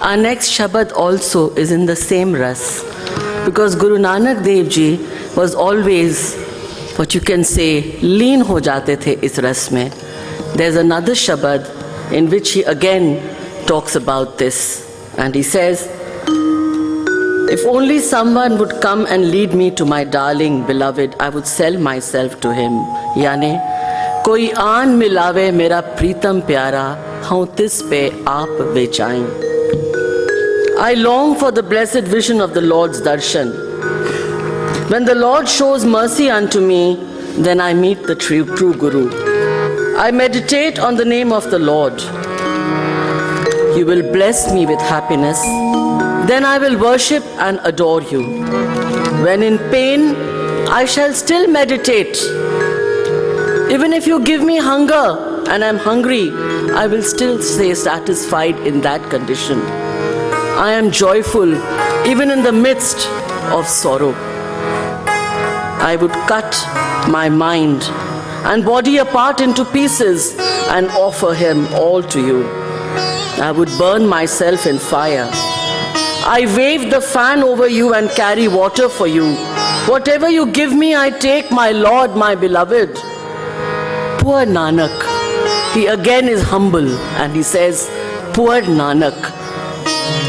Our next Shabad also is in the same ras, because Guru Nanak Dev Ji was always, what you can say, leen ho jate the is ras mein. There's another Shabad in which he again talks about this, and he says, if only someone would come and lead me to my darling beloved, I would sell myself to him. Yani, koi aan milave mera pritam pyara, haun tis pe aap bechain. I long for the blessed vision of the Lord's darshan. When the Lord shows mercy unto me, then I meet the true Guru. I meditate on the name of the Lord. You will bless me with happiness. Then I will worship and adore you. When in pain, I shall still meditate. Even if you give me hunger and I'm hungry, I will still stay satisfied in that condition. I am joyful even in the midst of sorrow. I would cut my mind and body apart into pieces and offer him all to you. I would burn myself in fire. I wave the fan over you and carry water for you. Whatever you give me, I take, my Lord, my beloved. Poor Nanak, he again is humble and he says, poor Nanak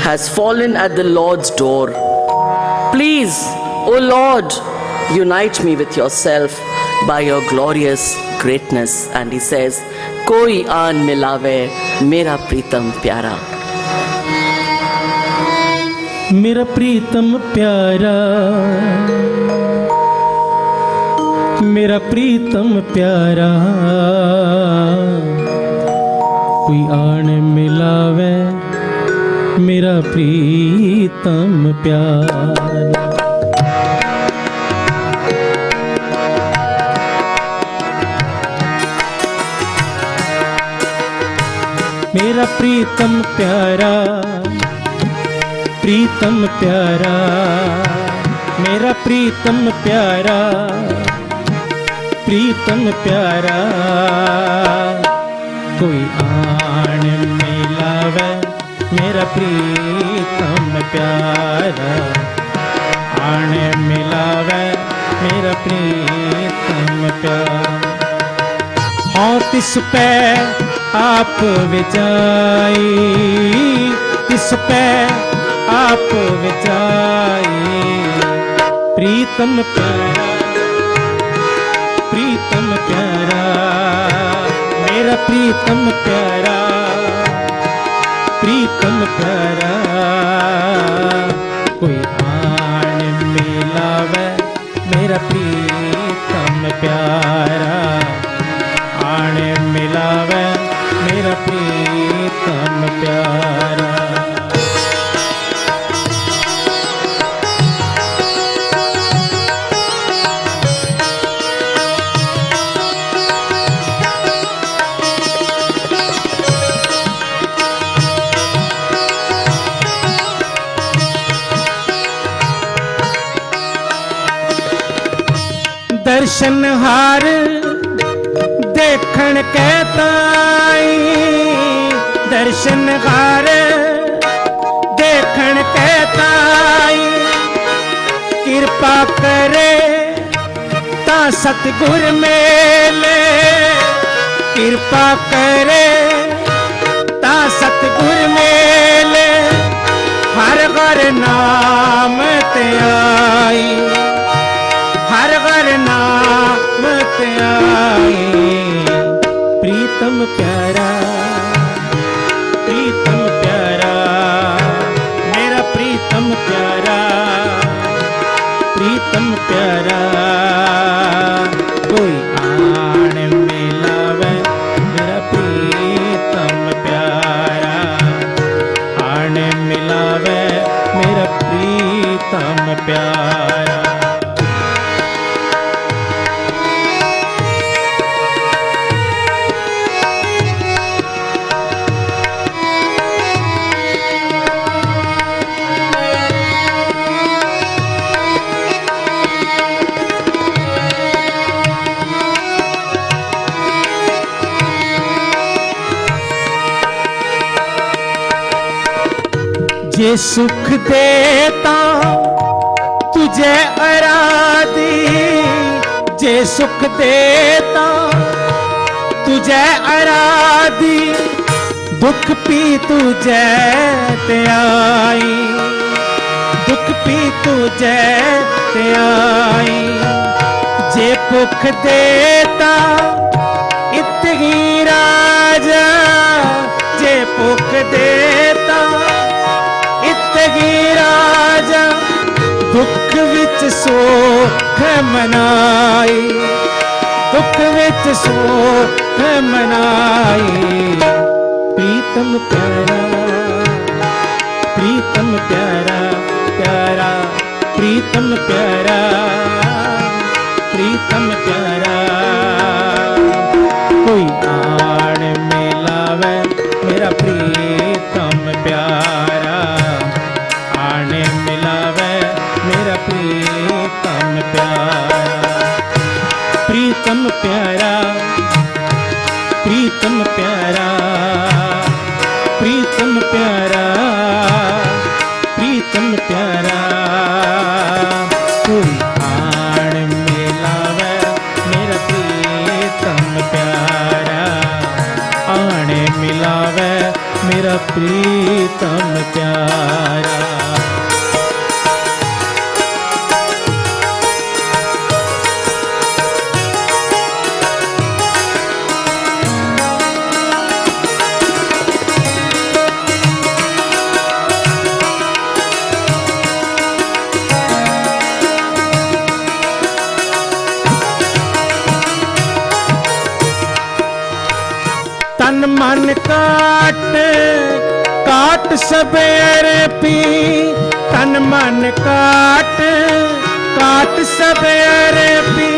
has fallen at the Lord's door. Please, O Lord, unite me with yourself by your glorious greatness. And he says, Koi aan milave mera pritam pyara. मेरा प्रीतम प्यारा, मेरा प्रीतम प्यारा, कोई आन मिलावे मेरा प्रीतम प्यारा. मेरा प्रीतम प्यारा, प्रीतम प्यारा, मेरा प्रीतम प्यारा, प्रीतम प्यारा, कोई आन मिलावे मेरा प्रीतम प्यारा, आन मिलावे मेरा प्रीतम प्यारा. हाँ तिस पे आप विचाई, तिस पे आप विचाई, प्रीतम प्यारा, प्रीतम प्यारा, मेरा प्रीतम प्यारा, प्रीतम प्यारा, कोई आन मिलावे मेरा प्रीतम प्यारा, आन मिलावे मेरा प्रीतम प्यारा. दर्शन हार देखण कहताई, दर्शन हार देखण कहताई, कृपा करे ता सतगुर मेले, कृपा करे ता सतगुर मेले, हर घर नाम ते आई, हर घर नाम ते आई, प्रीतम प्यारा, प्रीतम प्यारा, मेरा प्रीतम प्यारा, प्रीतम प्यारा, कोई आन मिलावे मेरा प्रीतम प्यारा, आन मिलावे मेरा प्रीतम प्यारा. जे सुख देता तुझे आराधी, जे सुख देता तुझे आराधी, दुख पी तुझे ते आई, दुख पी तुझे ते आई। जे भुख देता इतनी राजा, जे भुख देता इतनी राजा, दुख विच सुख मनाई, दुख विच सुख मनाई। प्रीतम प्यारा, प्रीतम प्यारा प्यारा, प्रीतम प्यारा, प्रीतम प्यारा। कोई आड़ मिलावे मेरा प्रीतम प्यारा, आने मिलावे मेरा प्रीतम प्यारा। प्रीतम प्यारा, प्रीतम प्यारा, प्रीतम प्यारा, प्रीतम प्यारा। कोई आड़ मिलावे मेरा प्रीतम प्यारा, आने मिलावे मेरा प्रीतम प्यारा। तन मन काट काट सबेर पी, तन मन काट काट सबेर पी,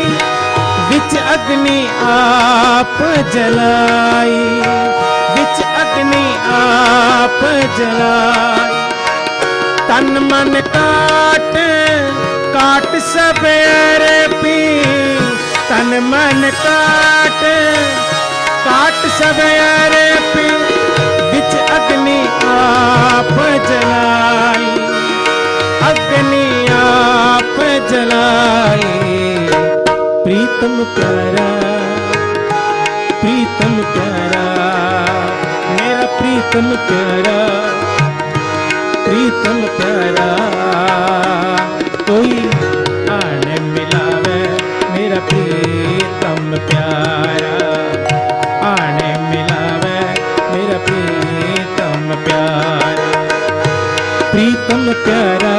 विच अग्नि आप जलाई, विच अग्नि आप जलाई। तन मन काट काट सबेर पी, तन मन काट काट सबेरे पी, विच अग्नि आप जलाई, अग्नि आप जलाई। प्रीतम प्यारा, प्रीतम प्यारा, मेरा प्रीतम प्यारा, प्रीतम प्यारा। कोई आने मिलावे मेरा प्रीतम प्यारा, आने मिलावे मेरा प्रीतम प्यारा। प्रीतम प्यारा,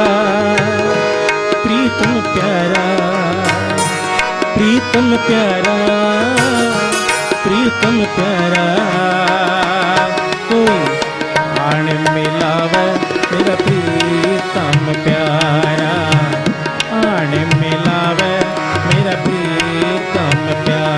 प्रीतम प्यारा, प्रीतम प्यारा, प्रीतम प्यारा। कोई आने मिलावे मेरा प्रीतम प्यारा, आने मिलावे मेरा प्रीतम प्यारा।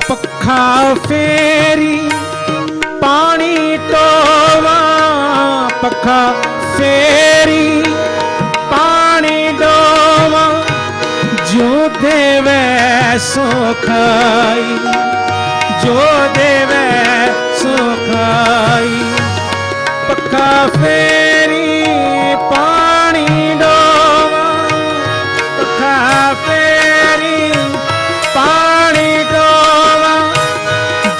पखा फेरी पानी टोवा, पखा फेरी पानी डोवा, जो देवे सो खाई, जो देवे सो खाई। पखा फेरी पानी डोवा, पखा फेरी पानी डोवा,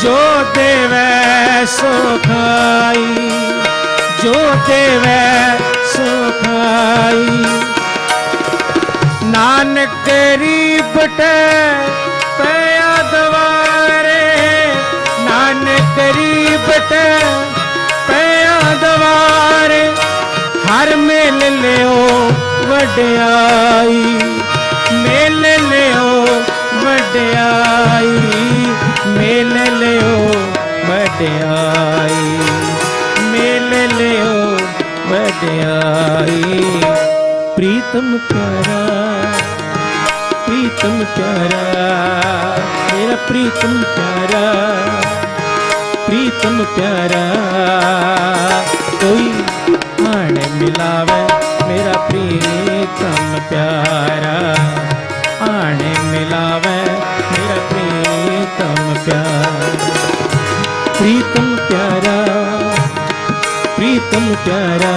जो देवे सो खाई, जो देवे सो खाई। नानक गरीब टे पया दवारे, नानक गरीब टे पया दवारे, हर मेल लियो वड्याई, मेल लियो वड्याई, मेल लियो वड्याई, मेल लियो वड्याई। प्रीतम प्यारा, प्रीतम प्रीतम प्यारा, मेरा प्रीतम प्यारा, प्रीतम प्यारा। कोई आने मिलावे मेरा प्रीतम प्यारा, आने मिलावे मेरा प्रीतम प्यारा। प्रीतम प्यारा, प्रीतम प्यारा,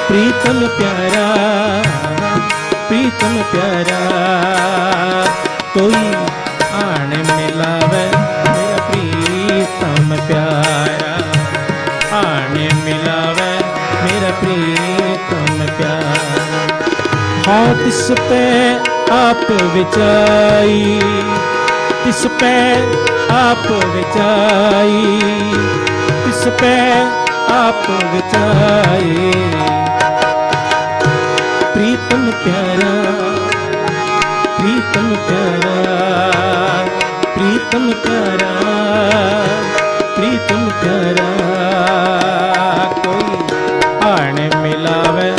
प्रीतम प्यारा, प्रीतम प्यारा। कोई आने मिलावे मेरा प्रीतम प्यारा, आने मिलावे मेरा प्रीतम प्यारा। हाँ तिस पे आप विचाई, तिस पे आप विचाई, तिस पे आप विचाई। प्रीतम प्यारा, प्रीतम प्यारा, प्रीतम प्यारा, प्रीतम प्यारा। कोई आने मिलावे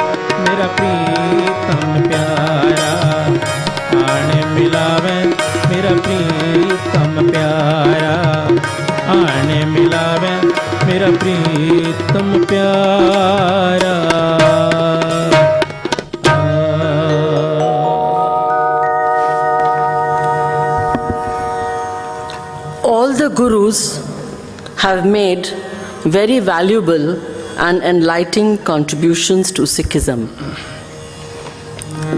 मेरा प्रीतम प्यारा, आने मिलावे मेरा प्रीतम प्यारा, आने मिलावे मेरा प्रीतम प्यारा। All the gurus have made very valuable and enlightening contributions to Sikhism.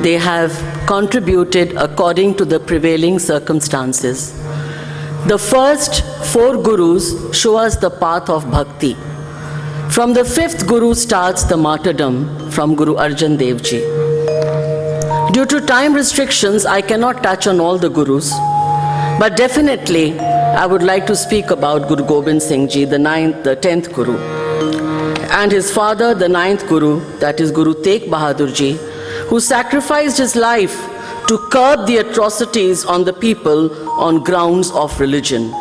They have contributed according to the prevailing circumstances. The first 4 gurus show us the path of bhakti. From the 5th guru starts the martyrdom from Guru Arjan Dev Ji. Due to time restrictions, I cannot touch on all the gurus, but definitely I would like to speak about Guru Gobind Singh Ji, the 10th guru, and his father, the 9th guru, that is Guru Tegh Bahadur Ji, who sacrificed his life to curb the atrocities on the people on grounds of religion.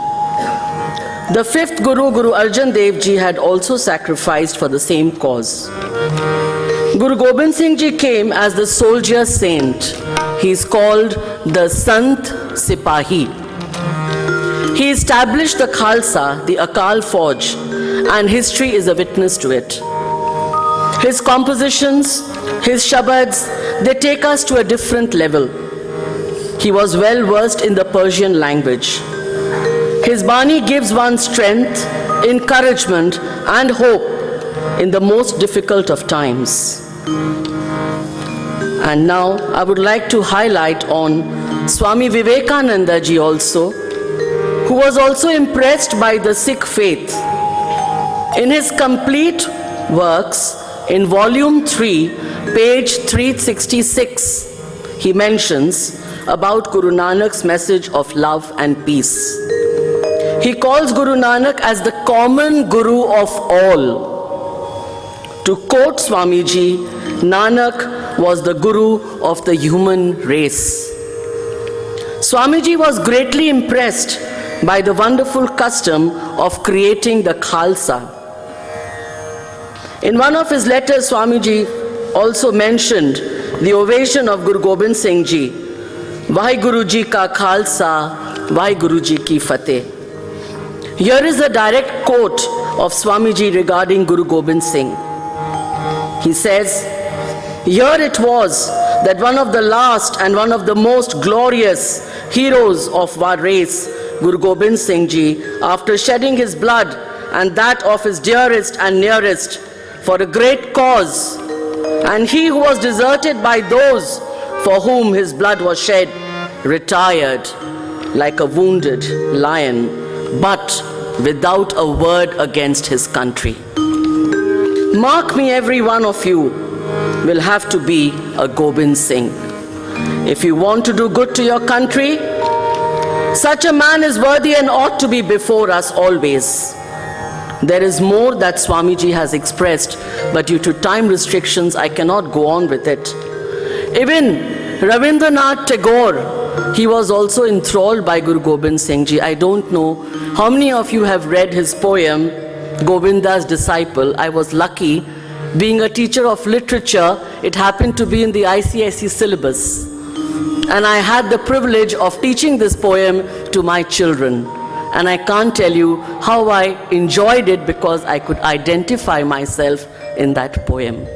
The 5th guru, Guru Arjan Dev Ji, had also sacrificed for the same cause. Guru Gobind Singh Ji came as the soldier saint. He is called the Sant Sipahi. He established the Khalsa, the Akal Fauj, and history is a witness to it. His compositions, his shabads, they take us to a different level. He was well versed in the Persian language. His Bani gives one strength, encouragement, and hope in the most difficult of times. And now I would like to highlight on Swami Vivekananda Ji also, who was also impressed by the Sikh faith. In his complete works, in volume 3, page 366, he mentions about Guru Nanak's message of love and peace. He calls Guru Nanak as the common guru of all. To quote Swamiji, Nanak was the guru of the human race. Swamiji was greatly impressed by the wonderful custom of creating the Khalsa. In one of his letters, Swamiji also mentioned the ovation of Guru Gobind Singh Ji. Bhai Guru Ji ka Khalsa, Bhai Guru Ji ki Fateh. Here is a direct quote of Swamiji regarding Guru Gobind Singh. He says, "Here it was that one of the last and one of the most glorious heroes of our race, Guru Gobind Singh Ji, after shedding his blood and that of his dearest and nearest for a great cause, and he who was deserted by those for whom his blood was shed, retired like a wounded lion, but without a word against his country. Mark me, every one of you will have to be a Gobind Singh. If you want to do good to your country, such a man is worthy and ought to be before us always." There is more that Swamiji has expressed, but due to time restrictions, I cannot go on with it. Even Rabindranath Tagore, he was also enthralled by Guru Gobind Singh Ji. I don't know how many of you have read his poem, Govinda's Disciple. I was lucky. Being a teacher of literature, it happened to be in the ICSE syllabus. And I had the privilege of teaching this poem to my children. And I can't tell you how I enjoyed it because I could identify myself in that poem.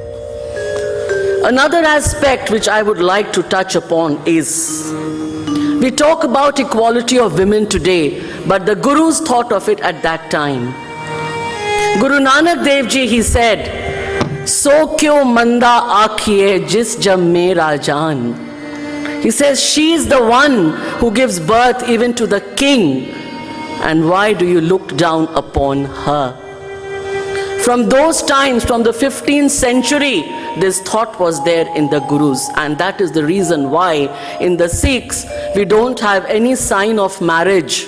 Another aspect which I would like to touch upon is, we talk about equality of women today, but the Gurus thought of it at that time. Guru Nanak Dev Ji, he said, "So kyo manda aakhiye jis jam mera jaan." He says, she is the one who gives birth even to the king. And why do you look down upon her? From those times, from the 15th century, this thought was there in the Gurus. And that is the reason why in the Sikhs, we don't have any sign of marriage.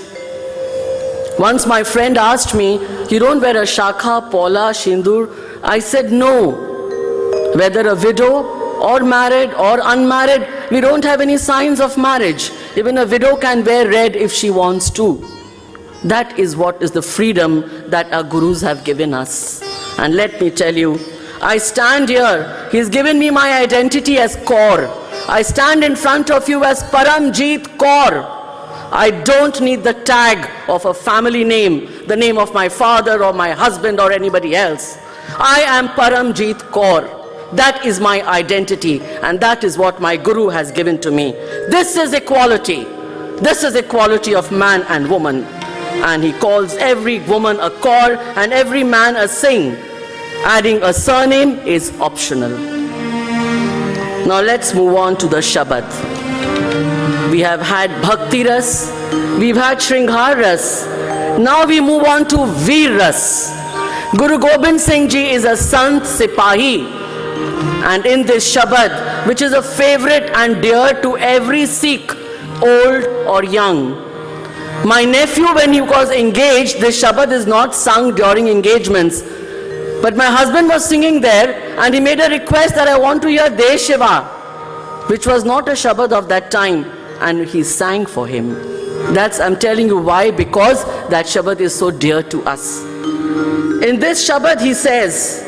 Once my friend asked me, you don't wear a shakha, paula, shindur? I said no. Whether a widow or married or unmarried, we don't have any signs of marriage. Even a widow can wear red if she wants to. That is what is the freedom that our Gurus have given us. And let me tell you, I stand here, he's given me my identity as Kaur. I stand in front of you as Paramjeet Kaur. I don't need the tag of a family name, the name of my father or my husband or anybody else. I am Paramjeet Kaur. That is my identity, and that is what my Guru has given to me. This is equality. This is equality of man and woman. And he calls every woman a Kaur and every man a Singh. Adding a surname is optional. Now let's move on to the Shabad. We have had Bhakti Ras, we've had Shringhar Ras. Now we move on to Veer Ras. Guru Gobind Singh Ji is a Sant Sipahi. And in this Shabad, which is a favorite and dear to every Sikh, old or young. My nephew, when he was engaged, this Shabad is not sung during engagements. But my husband was singing there and he made a request that I want to hear De Shiva, which was not a Shabad of that time. And he sang for him. I'm telling you why, because that Shabad is so dear to us. In this Shabad he says,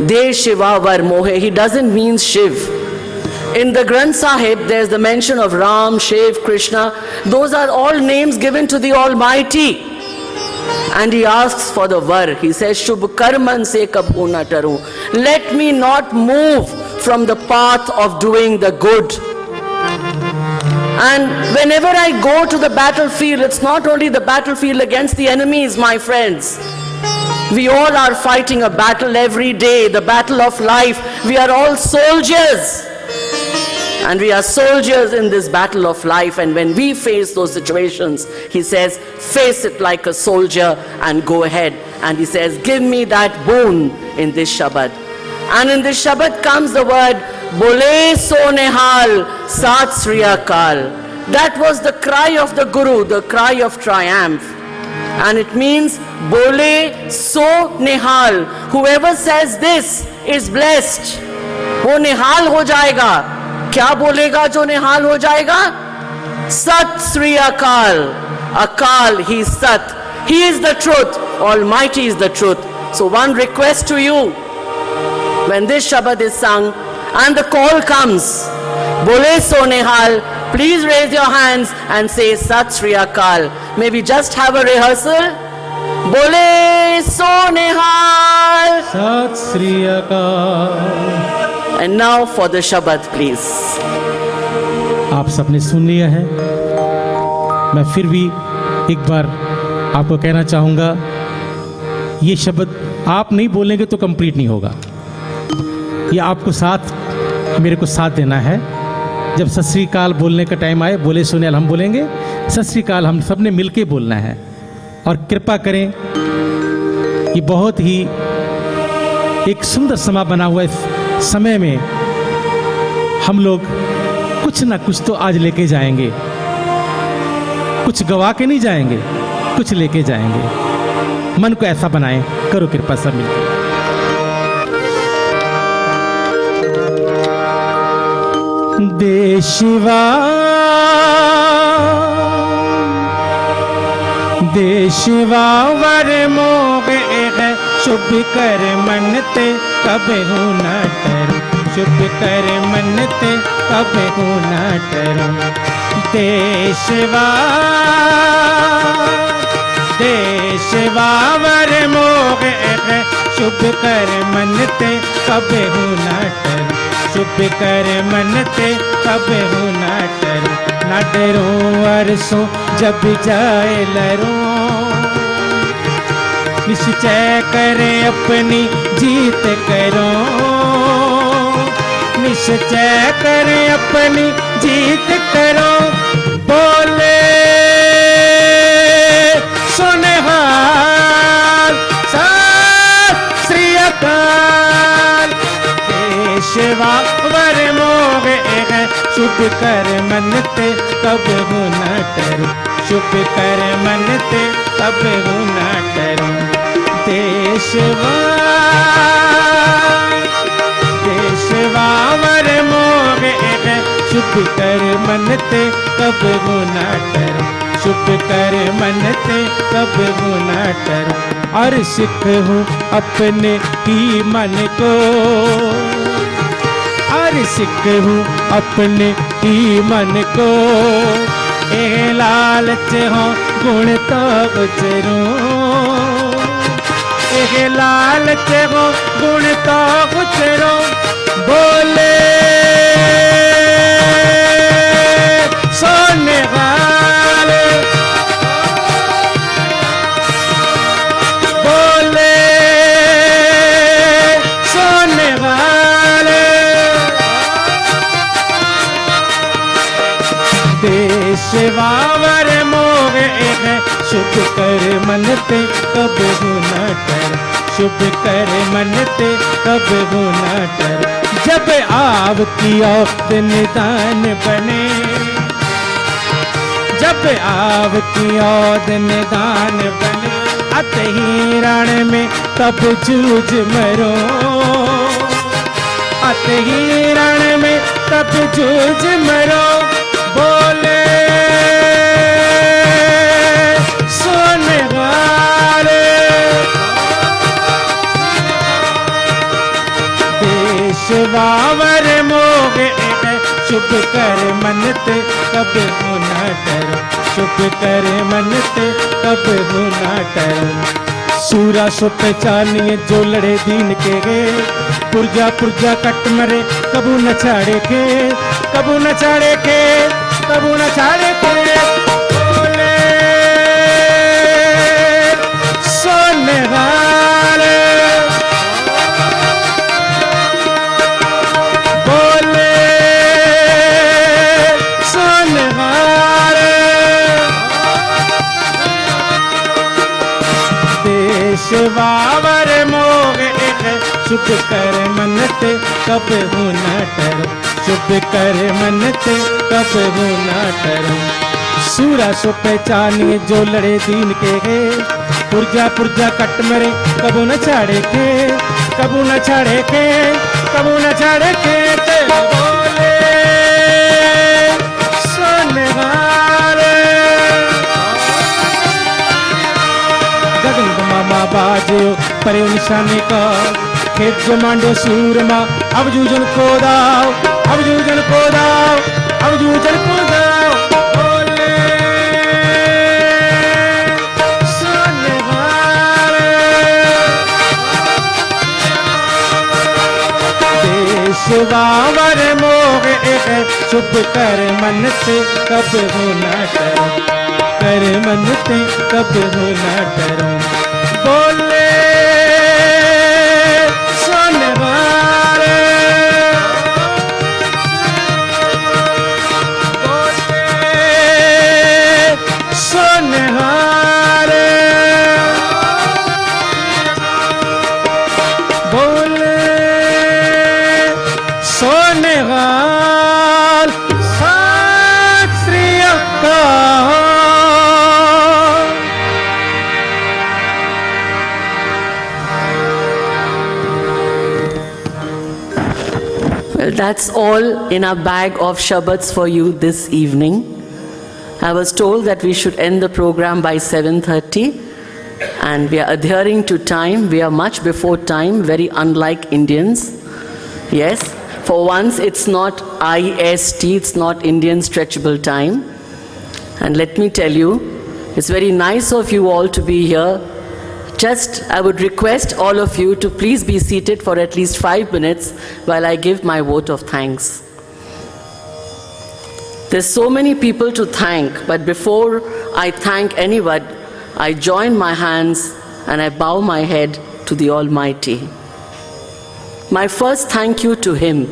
De Shiva Var Mohe. He doesn't mean Shiv. In the Granth Sahib, there's the mention of Ram, Shiv, Krishna. Those are all names given to the Almighty. And he asks for the Var. He says, Shubh Karman se kabhu na taru. Let me not move from the path of doing the good. And whenever I go to the battlefield, it's not only the battlefield against the enemies, my friends. We all are fighting a battle every day, the battle of life. We are all soldiers. And we are soldiers in this battle of life. And when we face those situations, he says, face it like a soldier and go ahead. And he says, give me that boon in this Shabad. And in this Shabad comes the word, Bole so nehal, Sat Sri Akal. That was the cry of the Guru, the cry of triumph. And it means, Bole so nehal. Whoever says this is blessed. वो निहाल हो जाएगा. क्या बोलेगा जो निहाल हो जाएगा? Sat Sri Akal. Akal, he is Sat. He is the truth. Almighty is the truth. So one request to you, when this Shabad is sung and the call comes, Bole so nehal, please raise your hands and say Sat Sri Akal. Maybe just have a rehearsal. Bole so nehal. Sat Sri Akal. And now for the Shabad, please. आप सबने सुन लिया है. मैं फिर भी एक बार आपको कहना चाहूँगा, ये शब्द आप नहीं बोलेंगे तो कंप्लीट नहीं होगा. ये आपको साथ, मेरे को साथ देना है. जब सत श्री अकाल बोलने का टाइम आए, बोले सुनिए हम बोलेंगे, सत श्री अकाल हम सब ने मिल के बोलना है. और कृपा करें, ये बहुत ही एक सुंदर समा बना हुआ इस समय में हम लोग कुछ ना कुछ तो आज लेके जाएंगे. कुछ गवा के नहीं जाएंगे, कुछ लेके जाएंगे. मन को ऐसा बनाएं. करो कृपा सब मिलकर. दे शिवा, दे शिवा वर मोगे है शुभ कर मनते कब न डर. शुभ कर मनते कब हो न डरूं। देशवावर मोग शुभ कर मनते कब हो न डरूं। शुभ कर मनते कब हो न डरूं। न डरूं अरसों जब जाए लरूं। निश्चय करे अपनी जीत करो। निश्चय करे अपनी जीत करो। बोले सुनहार सत श्री अकाल। देशवावर मोग है शुभ कर मनते कब हो न डरूं। शुभ कर मनते कब हो न डरूं। देशवावर मोग है शुभ कर मनते कब हो न डरूं। शुभ कर मनते कब हो न डरूं। और सिख हूँ अपने ही मन को। और सिख हूँ अपने ही मन को। ए लालच हो गुण तो गुजरूं। ए लालच हो गुण तो गुजरूं। बोले सोने वाले। बोले सोने वाले। देशवावर मोग है शुभ कर मनते कब हो न डरूं। शुभ कर मनते कब हो न डरूं। जब आपकी औक़्त निदान बने। जब आपकी औक़्त निदान बने। अतही रण में तब जूझ मरो। अतही रण में तब जूझ मरो। बोले सोने वाले। देशवावर मोग है शुभ कर मनते कब हो न डरूं। शुभ कर मनते कब हो न डरूं। सूरा सो पहचानिए जो लड़े दीन के गे। पुरजा पुरजा कट मरे कबू न छाड़े के। कबू न छाड़े के। कबू न छाड़े के। बोले सोने वाले। बोले सोने वाले। देशवावर मोग है शुभ कर मनते कब हो न डरूं। शुभ कर मनते कब हो न डरूं। सूरा सो पहचानिए जो लड़े दीन के गे। पुरजा पुरजा कट मरे कबू न छाड़े के। कबू न छाड़े के। कबू न छाड़े के। बोले सोने वाले। गगन मामा बाजो परे निशाने का। खेत जो मांडो सूरमा अब जूझन को दाव। अब जूझन को दाव। अब जूझन को दाव। बोले सोने वाले। देशवावर मोग है शुभ कर मनते कब हो न डरूं। कर मनते कब हो न डरूं। बोले सोने वाले। बोले सोने वाले। बोले सोने वाल। सत श्री अकाल। Well, that's all in our bag of Shabads for you this evening. I was told that we should end the program by 7:30, and we are adhering to time. We are much before time, very unlike Indians. Yes, For once, it's not IST, it's not Indian stretchable time. And let me tell you, it's very nice of you all to be here. Just, I would request all of you to please be seated for at least 5 minutes while I give my vote of thanks. There's so many people to thank, but before I thank anyone, I join my hands and I bow my head to the Almighty. My first thank you to Him,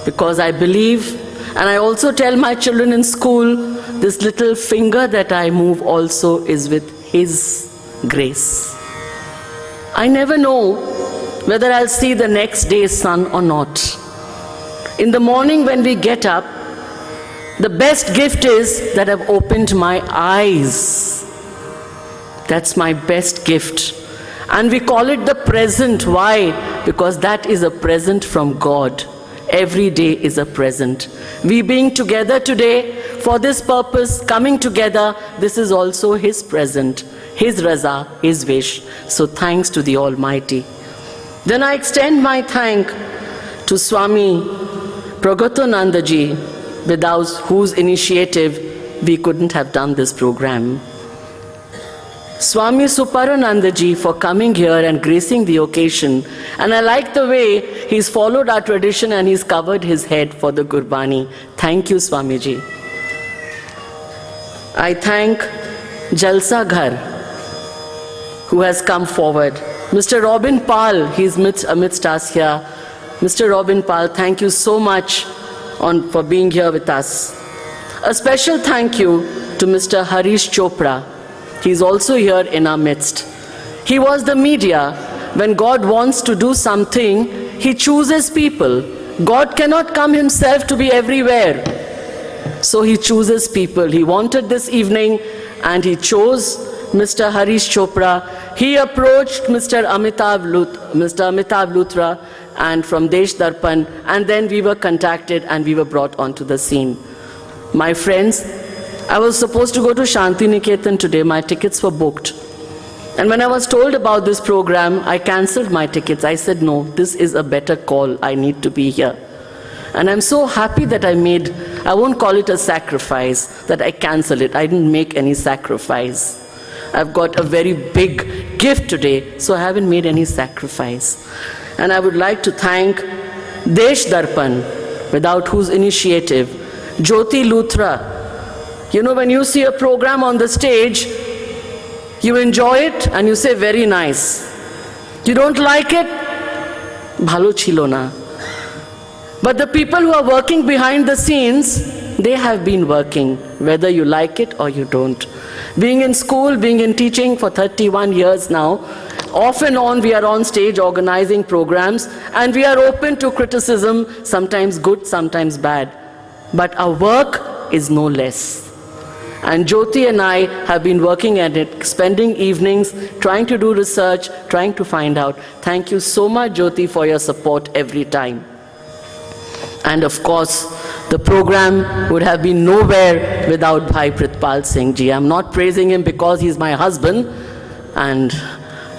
because I believe, and I also tell my children in school, this little finger that I move also is with His grace. I never know whether I'll see the next day's sun or not. In the morning when we get up, the best gift is that I've opened my eyes. That's my best gift. And we call it the present. Why? Because that is a present from God. Every day is a present. We being together today for this purpose, coming together, this is also His present, His raza, His wish. So thanks to the Almighty. Then I extend my thank to Swami Pragatonandaji, without whose initiative we couldn't have done this program. Swami Suparanandaji for coming here and gracing the occasion. And I like the way he's followed our tradition and he's covered his head for the Guruvani. Thank you, Swamiji. I thank Jalsa Ghar, who has come forward. Mr. Robin Pal, he's amidst us here. Mr. Robin Pal, thank you so much for being here with us. A special thank you to Mr. Harish Chopra. He's also here in our midst. He was the media. When God wants to do something, He chooses people. God cannot come Himself to be everywhere. So He chooses people. He wanted this evening and He chose Mr. Harish Chopra. He approached Mr. Amitav Luthra and from Desh Darpan, and then we were contacted and we were brought onto the scene. My friends, I was supposed to go to Shanti Niketan today. My tickets were booked. And when I was told about this program, I cancelled my tickets. I said, no, this is a better call. I need to be here. And I'm so happy that I won't call it a sacrifice, that I cancel it. I didn't make any sacrifice. I've got a very big gift today, so I haven't made any sacrifice. And I would like to thank Desh Darpan, without whose initiative, Jyoti Luthra. You know, when you see a program on the stage, you enjoy it and you say, very nice. You don't like it, bhalo chilo na. But the people who are working behind the scenes, they have been working, whether you like it or you don't. Being in school, being in teaching for 31 years now, off and on we are on stage organizing programs, and we are open to criticism, sometimes good, sometimes bad. But our work is no less. And Jyoti and I have been working at it, spending evenings, trying to do research, trying to find out. Thank you so much, Jyoti, for your support every time. And of course, the program would have been nowhere without Bhai Pritpal Singh ji. I'm not praising him because he's my husband, and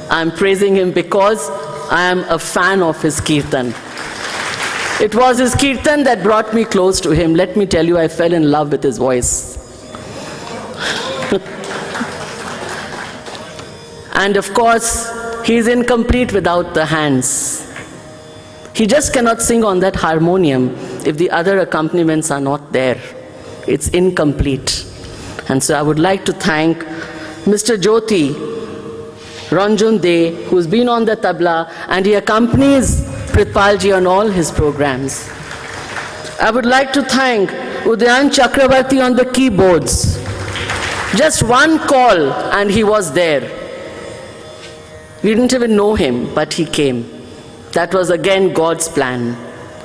I'm praising him because I am a fan of his kirtan. It was his kirtan that brought me close to him. Let me tell you, I fell in love with his voice. And of course, he's incomplete without the hands. He just cannot sing on that harmonium if the other accompaniments are not there. It's incomplete. And so I would like to thank Mr. Jyoti Ranjan De, who's been on the tabla, and he accompanies Pritpal ji on all his programs. I would like to thank Udayan Chakravarti on the keyboards. Just one call and he was there. We didn't even know him, but he came. That was again God's plan.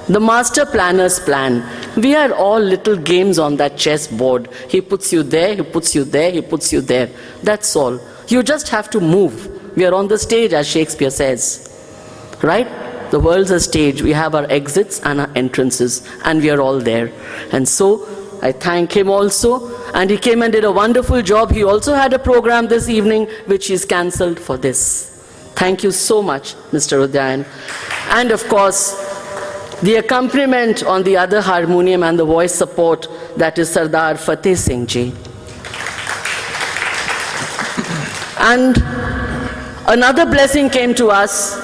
The master planner's plan. We are all little games on that chess board. He puts you there, he puts you there, he puts you there. That's all. You just have to move. We are on the stage, as Shakespeare says. Right? The world's a stage. We have our exits and our entrances, and we are all there. And so, I thank him also. And he came and did a wonderful job. He also had a program this evening, which is cancelled for this. Thank you so much, Mr. Udayan. And of course, The accompaniment on the other harmonium and the voice support, that is Sardar Fateh Singh ji. And another blessing came to us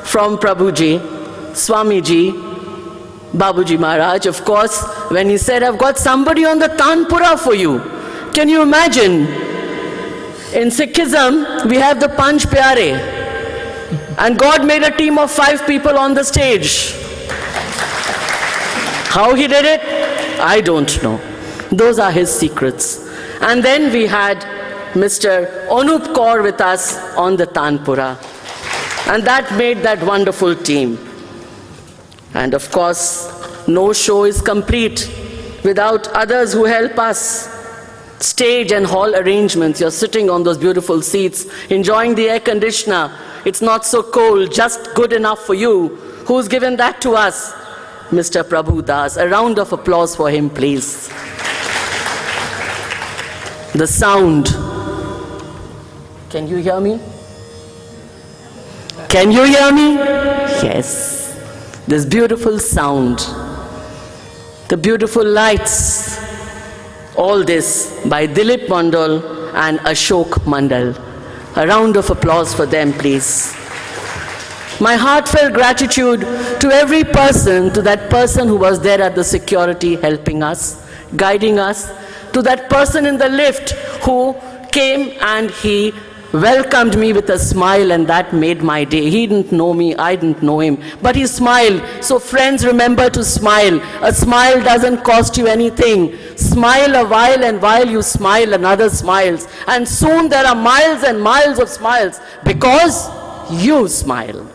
from Prabhuji, Swamiji, Babuji Maharaj, of course, when he said, I've got somebody on the Tanpura for you. Can you imagine? In Sikhism, we have the Panch Pyare. And God made a team of 5 people on the stage. How he did it? I don't know. Those are his secrets. And then we had Mr. Anup Kaur with us on the Tanpura. And that made that wonderful team. And of course, no show is complete without others who help us. Stage and hall arrangements, you're sitting on those beautiful seats, enjoying the air conditioner. It's not so cold, just good enough for you. Who's given that to us? Mr. Prabhu Das. A round of applause for him, please. The sound. Can you hear me? Can you hear me? Yes. This beautiful sound. The beautiful lights. All this by Dilip Mandal and Ashok Mandal. A round of applause for them, please. My heartfelt gratitude to every person, to that person who was there at the security helping us, guiding us, to that person in the lift who came and he welcomed me with a smile, and that made my day. He didn't know me, I didn't know him, but he smiled. So friends, remember to smile. A smile doesn't cost you anything. Smile a while, and while you smile, another smiles. And soon there are miles and miles of smiles because you smile.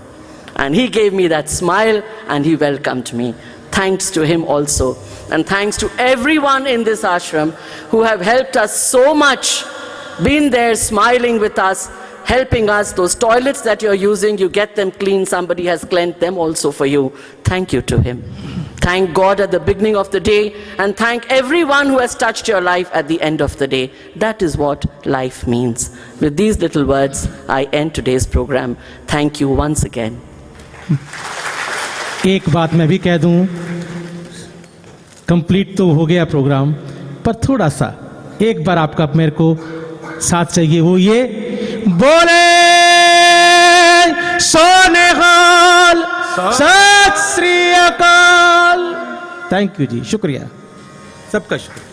And he gave me that smile and he welcomed me. Thanks to him also. And thanks to everyone in this ashram who have helped us so much, been there smiling with us, helping us. Those toilets that you're using, you get them clean. Somebody has cleansed them also for you. Thank you to him. Thank God at the beginning of the day, and thank everyone who has touched your life at the end of the day. That is what life means. With these little words, I end today's program. Thank you once again. एक बात मैं भी कह दूं, complete तो हो गया programme, पर थोड़ा सा एक बार आपका मेरे को साथ चाहिए, वो ये बोले सोनेहाल सत श्री अकाल। थैंक यू जी, शुक्रिया, सबका शुक्रिया।